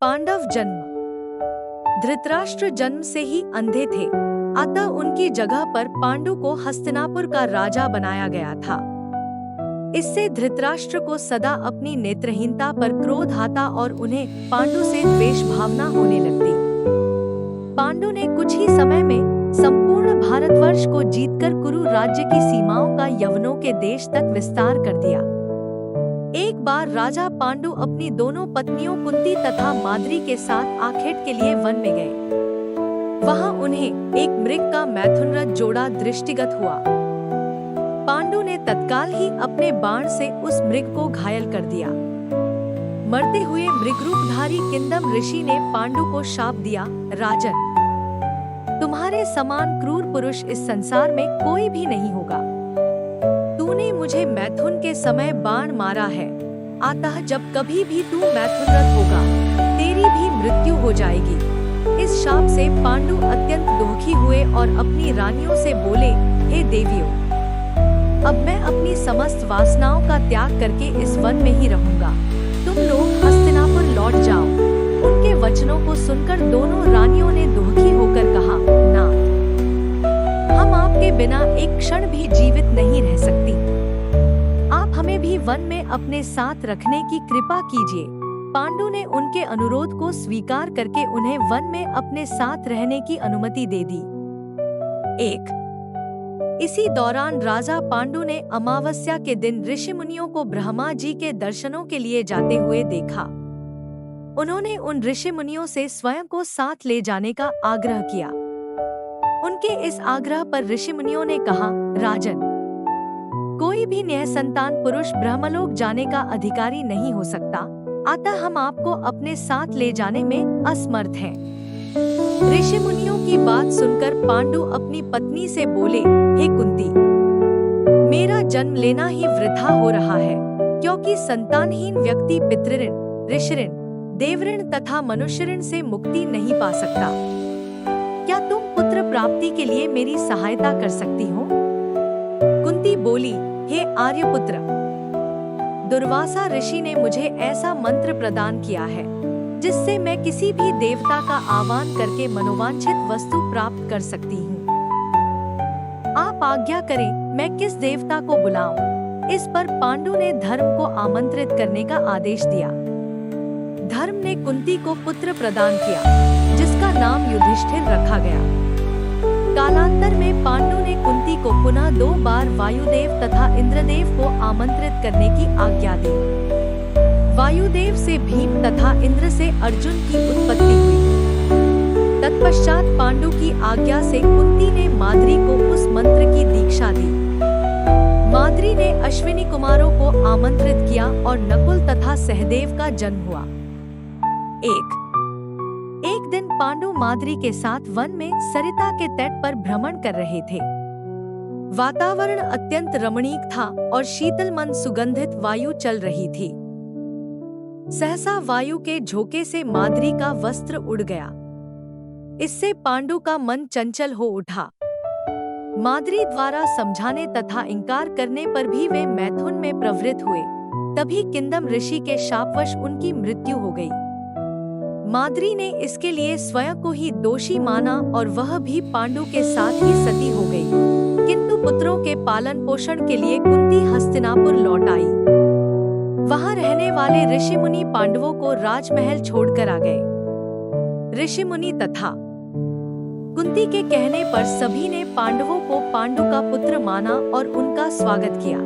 पांडव जन्म। धृतराष्ट्र जन्म से ही अंधे थे, अतः उनकी जगह पर पांडु को हस्तिनापुर का राजा बनाया गया था। इससे धृतराष्ट्र को सदा अपनी नेत्रहीनता पर क्रोध आता और उन्हें पांडु से द्वेष भावना होने लगती। पांडु ने कुछ ही समय में संपूर्ण भारतवर्ष को जीतकर कुरु राज्य की सीमाओं का यवनों के देश तक विस्तार कर दिया। एक बार राजा पांडु अपनी दोनों पत्नियों कुंती तथा माद्री के साथ आखेट के लिए वन में गए। वहां उन्हें एक मृग का मैथुनरत जोड़ा दृष्टिगत हुआ। पांडु ने तत्काल ही अपने बाण से उस मृग को घायल कर दिया। मरते हुए मृगरूपधारी किंदम ऋषि ने पांडु को शाप दिया, राजन, तुम्हारे समान क्रूर पुरुष इस संसार में कोई भी नहीं होगा। तूने मुझे मैथुन के समय बाण मारा है, अतः जब कभी भी तू मैथुनरत होगा, तेरी भी मृत्यु हो जाएगी। इस शाप से पांडु अत्यंत दुखी हुए और अपनी रानियों से बोले, हे देवियों, अब मैं अपनी समस्त वासनाओं का त्याग करके इस वन में ही रहूंगा। तुम लोग हस्तिनापुर लौट जाओ। उनके वचनों को सुनकर दोनों रानियों ने दुखी होकर कहा, नाथ, हम आपके बिना एक क्षण भी जीवित नहीं रह सकती। आप हमें भी वन में अपने साथ रखने की कृपा कीजिए। पांडु ने उनके अनुरोध को स्वीकार करके उन्हें वन में अपने साथ रहने की अनुमति दे दी। इसी दौरान राजा पांडु ने अमावस्या के दिन ऋषि मुनियों को ब्रह्मा जी के दर्शनों के लिए जाते हुए देखा। उन्होंने उन ऋषि मुनियों से स्वयं को साथ ले जाने का आग्रह किया। उनके इस आग्रह पर ऋषि मुनियों ने कहा, राजन, कोई भी निःसंतान पुरुष ब्रह्मलोक जाने का अधिकारी नहीं हो सकता, अतः हम आपको अपने साथ ले जाने में असमर्थ हैं। ऋषि मुनियों की बात सुनकर पांडु अपनी पत्नी से बोले, हे कुंती, मेरा जन्म लेना ही वृथा हो रहा है, क्योंकि संतानहीन व्यक्ति पितृऋण, ऋषिऋण, देवऋण तथा मनुष्यऋण से मुक्ति नहीं पा सकता। क्या तुम पुत्र प्राप्ति के लिए मेरी सहायता कर सकती हो? कुंती बोली, हे आर्यपुत्र, दुर्वासा ऋषि ने मुझे ऐसा मंत्र प्रदान किया है जिससे मैं किसी भी देवता का आह्वान करके मनोवांछित वस्तु प्राप्त कर सकती हूँ। आप आज्ञा करें, मैं किस देवता को बुलाऊं? इस पर पांडु ने धर्म को आमंत्रित करने का आदेश दिया। धर्म ने कुंती को पुत्र प्रदान किया, जिसका नाम युधिष्ठिर रखा गया। कालांतर में पांडु ने कुंती को पुनः 2 बार वायुदेव तथा इंद्रदेव को आमंत्रित करने की आज्ञा दी। वायुदेव से भीम तथा इंद्र से अर्जुन की उत्पत्ति हुई। तत्पश्चात पांडु की आज्ञा से कुंती ने माद्री को उस मंत्र की दीक्षा दी। माद्री ने अश्विनी कुमारों को आमंत्रित किया और नकुल तथा सहदेव का जन्म हुआ। एक दिन पांडु माद्री के साथ वन में सरिता के तट पर भ्रमण कर रहे थे। वातावरण अत्यंत रमणीक था और शीतल मन सुगंधित वायु चल रही थी। सहसा वायु के झोंके से माद्री का वस्त्र उड़ गया। इससे पांडु का मन चंचल हो उठा। माद्री द्वारा समझाने तथा इंकार करने पर भी वे मैथुन में प्रवृत्त हुए। तभी किंदम ऋषि के शापवश उनकी मृत्यु हो गई। माद्री ने इसके लिए स्वयं को ही दोषी माना और वह भी पांडु के साथ ही सती हो गई। किंतु पुत्रों के पालन पोषण के लिए कुंती हस्तिनापुर लौट आई। वहां रहने वाले ऋषि मुनि पांडवों को राजमहल छोड़कर आ गए। ऋषि मुनि तथा कुंती के कहने पर सभी ने पांडवों को पांडु का पुत्र माना और उनका स्वागत किया।